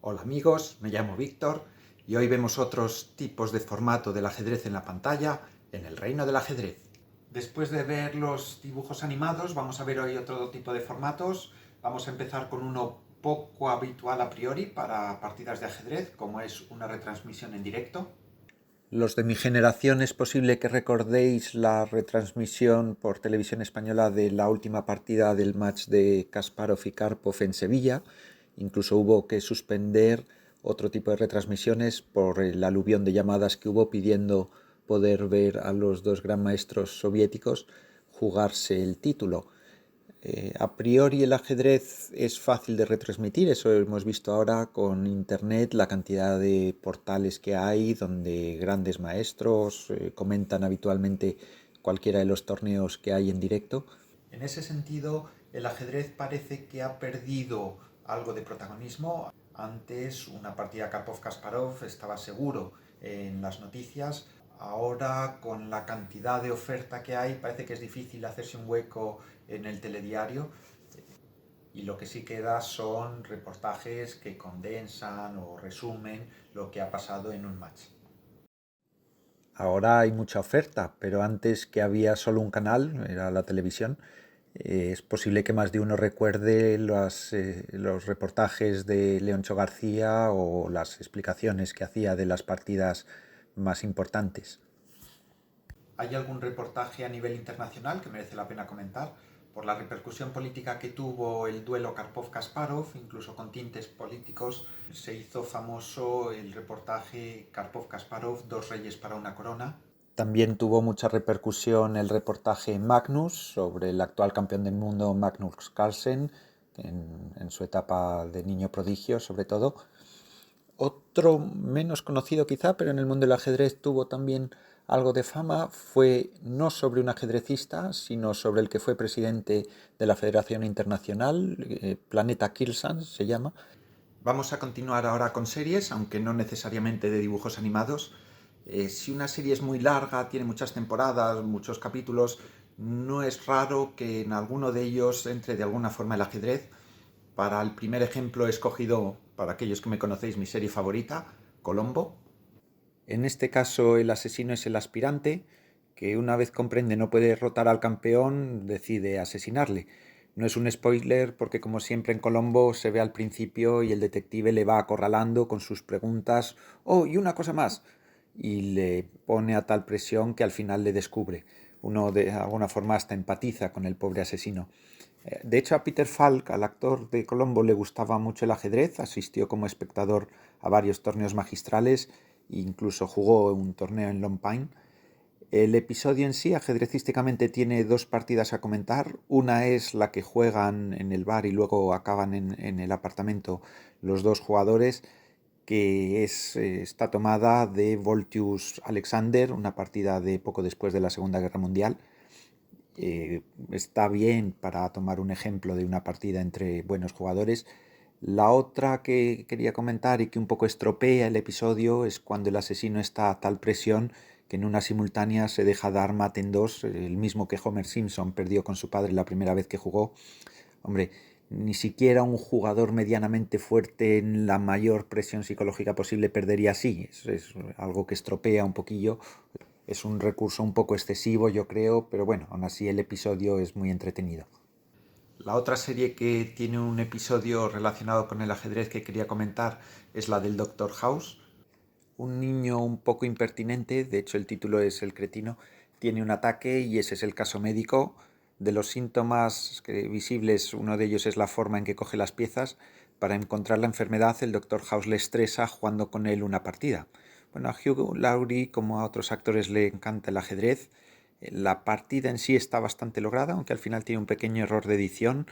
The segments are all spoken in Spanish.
Hola amigos, me llamo Víctor y hoy vemos otros tipos de formato del ajedrez en la pantalla en el reino del ajedrez. Después de ver los dibujos animados, vamos a ver hoy otro tipo de formatos. Vamos a empezar con uno poco habitual a priori para partidas de ajedrez, como es una retransmisión en directo. Los de mi generación es posible que recordéis la retransmisión por televisión española de la última partida del match de Kasparov y Karpov en Sevilla. Incluso hubo que suspender otro tipo de retransmisiones por el aluvión de llamadas que hubo pidiendo poder ver a los dos gran maestros soviéticos jugarse el título. A priori el ajedrez es fácil de retransmitir, eso hemos visto ahora con internet, la cantidad de portales que hay donde grandes maestros comentan habitualmente cualquiera de los torneos que hay en directo. En ese sentido, el ajedrez parece que ha perdido algo de protagonismo. Antes una partida Karpov-Kasparov estaba seguro en las noticias. Ahora, con la cantidad de oferta que hay, parece que es difícil hacerse un hueco en el telediario y lo que sí queda son reportajes que condensan o resumen lo que ha pasado en un match. Ahora hay mucha oferta, pero antes que había solo un canal, era la televisión, es posible que más de uno recuerde los reportajes de Leoncho García o las explicaciones que hacía de las partidas más importantes. ¿Hay algún reportaje a nivel internacional que merece la pena comentar? Por la repercusión política que tuvo el duelo Karpov-Kasparov, incluso con tintes políticos, se hizo famoso el reportaje Karpov-Kasparov, dos reyes para una corona. También tuvo mucha repercusión el reportaje Magnus sobre el actual campeón del mundo Magnus Carlsen, en su etapa de niño prodigio sobre todo. Otro menos conocido quizá, pero en el mundo del ajedrez tuvo también algo de fama, fue no sobre un ajedrecista, sino sobre el que fue presidente de la Federación Internacional, Planeta Kirsan se llama. Vamos a continuar ahora con series, aunque no necesariamente de dibujos animados. Si una serie es muy larga, tiene muchas temporadas, muchos capítulos, no es raro que en alguno de ellos entre de alguna forma el ajedrez. Para el primer ejemplo he escogido, para aquellos que me conocéis, mi serie favorita, Colombo. En este caso el asesino es el aspirante, que una vez comprende no puede derrotar al campeón, decide asesinarle. No es un spoiler porque como siempre en Colombo se ve al principio y el detective le va acorralando con sus preguntas. Oh, y una cosa más. Y le pone a tal presión que al final le descubre. Uno de alguna forma hasta empatiza con el pobre asesino. De hecho, a Peter Falk, al actor de Colombo, le gustaba mucho el ajedrez, asistió como espectador a varios torneos magistrales e incluso jugó un torneo en Long Pine. El episodio en sí, ajedrecísticamente, tiene dos partidas a comentar. Una es la que juegan en el bar y luego acaban en el apartamento los dos jugadores, que está tomada de Voltius Alexander, una partida de poco después de la Segunda Guerra Mundial. Está bien para tomar un ejemplo de una partida entre buenos jugadores. La otra que quería comentar y que un poco estropea el episodio es cuando el asesino está a tal presión que en una simultánea se deja dar mate en dos, el mismo que Homer Simpson perdió con su padre la primera vez que jugó. Hombre, ni siquiera un jugador medianamente fuerte en la mayor presión psicológica posible perdería así. Es algo que estropea un poquillo. Es un recurso un poco excesivo, yo creo, pero bueno, aún así el episodio es muy entretenido. La otra serie que tiene un episodio relacionado con el ajedrez que quería comentar es la del Doctor House. Un niño un poco impertinente, de hecho el título es El cretino, tiene un ataque y ese es el caso médico. De los síntomas visibles, uno de ellos es la forma en que coge las piezas. Para encontrar la enfermedad, el Doctor House le estresa jugando con él una partida. Bueno, a Hugh Laurie, como a otros actores, le encanta el ajedrez. La partida en sí está bastante lograda, aunque al final tiene un pequeño error de edición.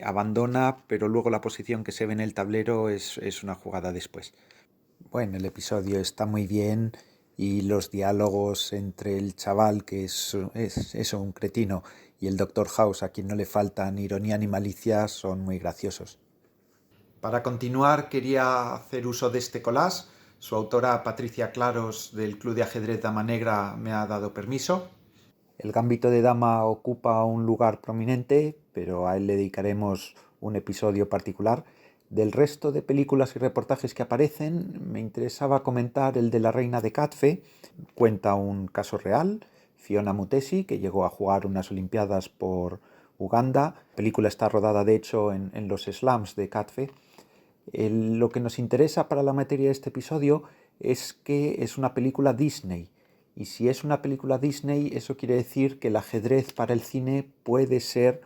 Abandona, pero luego la posición que se ve en el tablero es una jugada después. Bueno, el episodio está muy bien y los diálogos entre el chaval, que es eso, un cretino, y el Doctor House, a quien no le faltan ironía ni malicia, son muy graciosos. Para continuar, quería hacer uso de este collage. Su autora, Patricia Claros, del Club de Ajedrez Dama Negra, me ha dado permiso. El gambito de dama ocupa un lugar prominente, pero a él le dedicaremos un episodio particular. Del resto de películas y reportajes que aparecen, me interesaba comentar el de la reina de Catfe. Cuenta un caso real, Fiona Mutesi, que llegó a jugar unas Olimpiadas por Uganda. La película está rodada, de hecho, en los slums de Catfe. Lo que nos interesa para la materia de este episodio es que es una película Disney. Y si es una película Disney, eso quiere decir que el ajedrez para el cine puede ser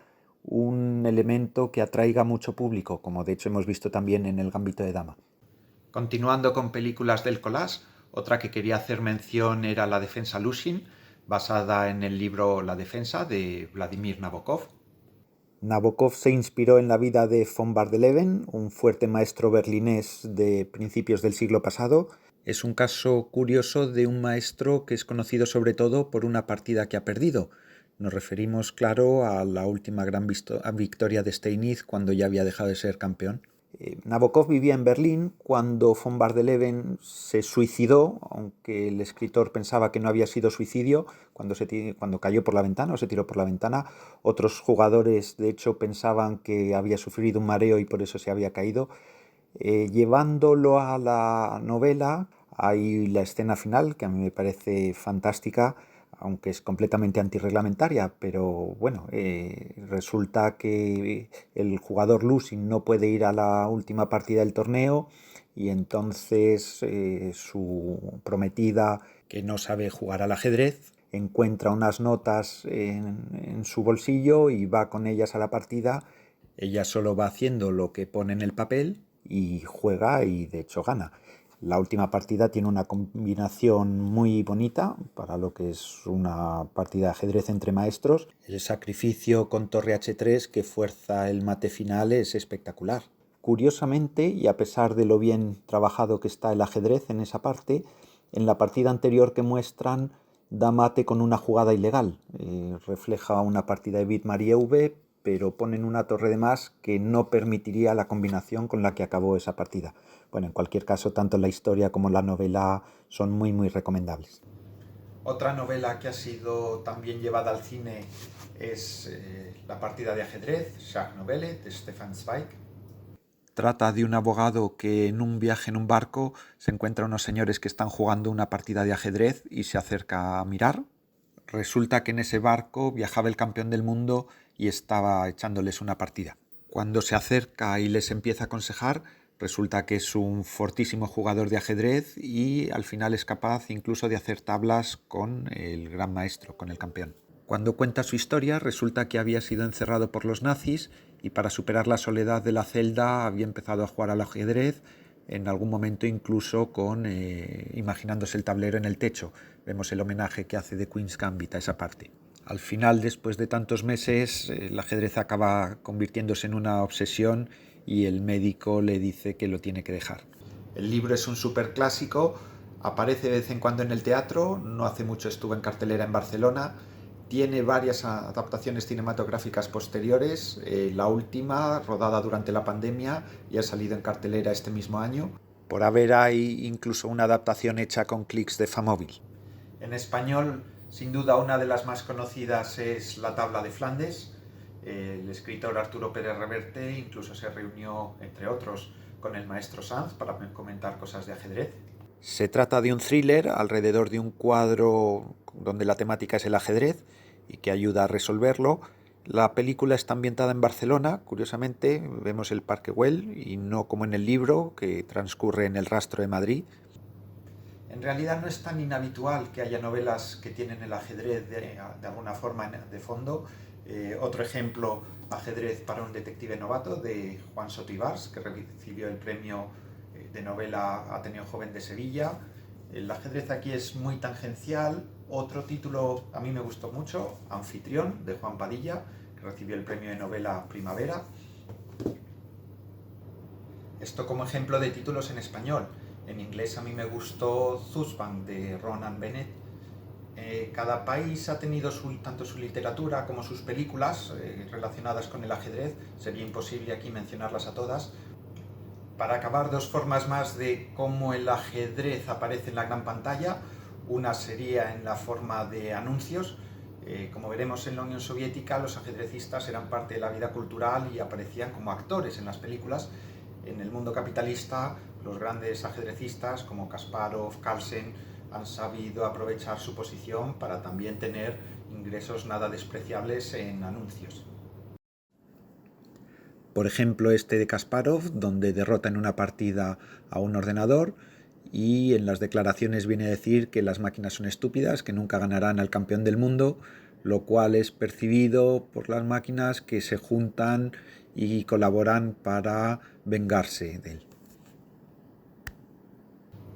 un elemento que atraiga mucho público, como de hecho hemos visto también en El Gambito de Dama. Continuando con películas del collage, otra que quería hacer mención era La defensa Lushin, basada en el libro La defensa de Vladimir Nabokov. Nabokov se inspiró en la vida de von Bardeleben, un fuerte maestro berlinés de principios del siglo pasado. Es un caso curioso de un maestro que es conocido sobre todo por una partida que ha perdido. Nos referimos, claro, a la última gran victoria de Steinitz cuando ya había dejado de ser campeón. Nabokov vivía en Berlín cuando von Bardeleben se suicidó, aunque el escritor pensaba que no había sido suicidio, cuando cayó por la ventana o se tiró por la ventana. Otros jugadores, de hecho, pensaban que había sufrido un mareo y por eso se había caído. Llevándolo a la novela, hay la escena final, que a mí me parece fantástica, aunque es completamente antirreglamentaria, pero bueno, resulta que el jugador losing no puede ir a la última partida del torneo y entonces su prometida, que no sabe jugar al ajedrez, encuentra unas notas en su bolsillo y va con ellas a la partida. Ella solo va haciendo lo que pone en el papel y juega y de hecho gana. La última partida tiene una combinación muy bonita para lo que es una partida de ajedrez entre maestros. El sacrificio con torre H3 que fuerza el mate final es espectacular. Curiosamente, y a pesar de lo bien trabajado que está el ajedrez en esa parte, en la partida anterior que muestran da mate con una jugada ilegal. Refleja una partida de Bit-Marie V, pero ponen una torre de más que no permitiría la combinación con la que acabó esa partida. Bueno, en cualquier caso, tanto la historia como la novela son muy recomendables. Otra novela que ha sido también llevada al cine es La partida de ajedrez, Schachnovelle, de Stefan Zweig. Trata de un abogado que en un viaje en un barco se encuentra unos señores que están jugando una partida de ajedrez y se acerca a mirar. Resulta que en ese barco viajaba el campeón del mundo y estaba echándoles una partida. Cuando se acerca y les empieza a aconsejar, resulta que es un fortísimo jugador de ajedrez y al final es capaz incluso de hacer tablas con el gran maestro, con el campeón. Cuando cuenta su historia, resulta que había sido encerrado por los nazis y para superar la soledad de la celda había empezado a jugar al ajedrez, en algún momento incluso imaginándose el tablero en el techo. Vemos el homenaje que hace de Queen's Gambit a esa parte. Al final, después de tantos meses, el ajedrez acaba convirtiéndose en una obsesión y el médico le dice que lo tiene que dejar. El libro es un superclásico, aparece de vez en cuando en el teatro, no hace mucho estuvo en cartelera en Barcelona, tiene varias adaptaciones cinematográficas posteriores, la última rodada durante la pandemia y ha salido en cartelera este mismo año. Por haber hay incluso una adaptación hecha con clics de Famóvil. En español, sin duda, una de las más conocidas es La tabla de Flandes. El escritor Arturo Pérez Reverte incluso se reunió, entre otros, con el maestro Sanz para comentar cosas de ajedrez. Se trata de un thriller alrededor de un cuadro donde la temática es el ajedrez y que ayuda a resolverlo. La película está ambientada en Barcelona, curiosamente vemos el Parque Güell y no como en el libro que transcurre en el Rastro de Madrid. En realidad no es tan inhabitual que haya novelas que tienen el ajedrez de alguna forma de fondo. Otro ejemplo, Ajedrez para un detective novato, de Juan Sotibars, que recibió el premio de novela Ateneo Joven de Sevilla. El ajedrez aquí es muy tangencial. Otro título a mí me gustó mucho, Anfitrión, de Juan Padilla, que recibió el premio de novela Primavera. Esto como ejemplo de títulos en español. En inglés a mí me gustó Zuzbang, de Ronan Bennett. Cada país ha tenido tanto su literatura como sus películas relacionadas con el ajedrez. Sería imposible aquí mencionarlas a todas. Para acabar, dos formas más de cómo el ajedrez aparece en la gran pantalla. Una sería en la forma de anuncios. Como veremos, en la Unión Soviética los ajedrecistas eran parte de la vida cultural y aparecían como actores en las películas. En el mundo capitalista, los grandes ajedrecistas como Kasparov, Carlsen, han sabido aprovechar su posición para también tener ingresos nada despreciables en anuncios. Por ejemplo, este de Kasparov, donde derrota en una partida a un ordenador y en las declaraciones viene a decir que las máquinas son estúpidas, que nunca ganarán al campeón del mundo, lo cual es percibido por las máquinas que se juntan y colaboran para vengarse de él.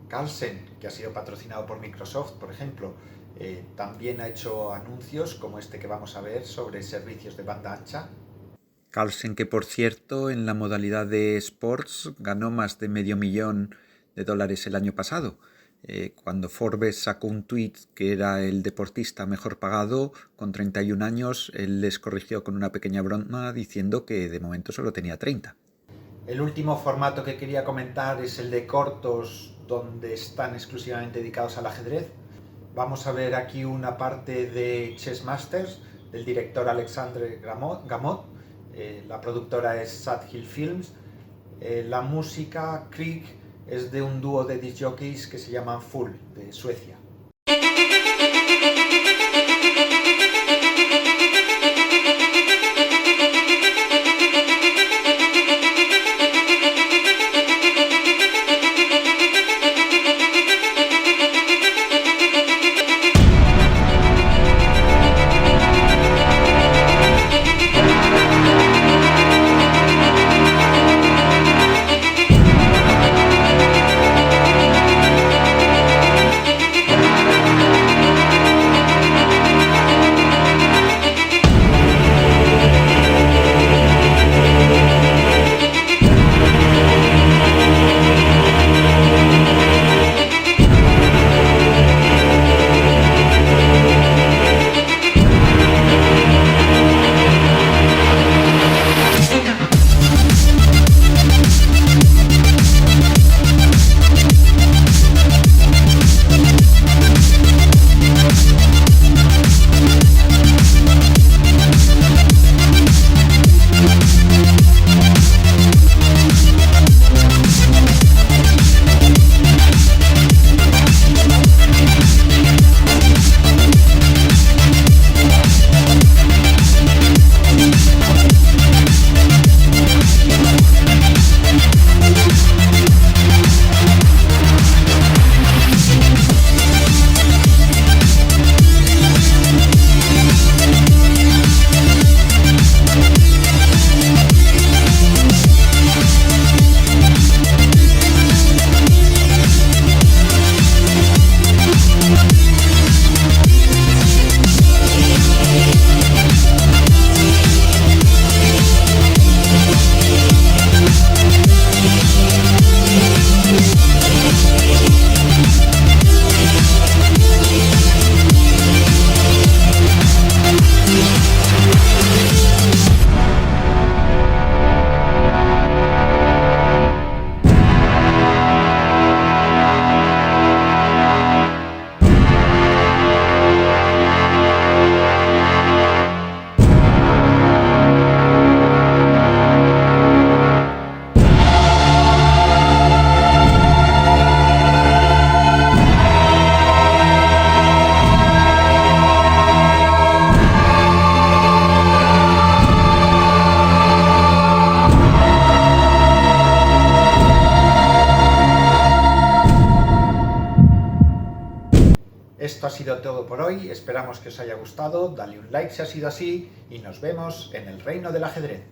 Carlsen, que ha sido patrocinado por Microsoft, por ejemplo, también ha hecho anuncios como este que vamos a ver sobre servicios de banda ancha. Carlsen, que por cierto en la modalidad de Sports ganó más de $500,000 el año pasado, cuando Forbes sacó un tuit que era el deportista mejor pagado con 31 años, él les corrigió con una pequeña broma diciendo que de momento solo tenía 30. El último formato que quería comentar es el de cortos, donde están exclusivamente dedicados al ajedrez. Vamos a ver aquí una parte de Chess Masters, del director Alexandre Gamot. La productora es Sad Hill Films. La música, Krieg, es de un dúo de disc jockeys que se llaman Full, de Suecia. Esto ha sido todo por hoy, esperamos que os haya gustado, dale un like si ha sido así y nos vemos en el reino del ajedrez.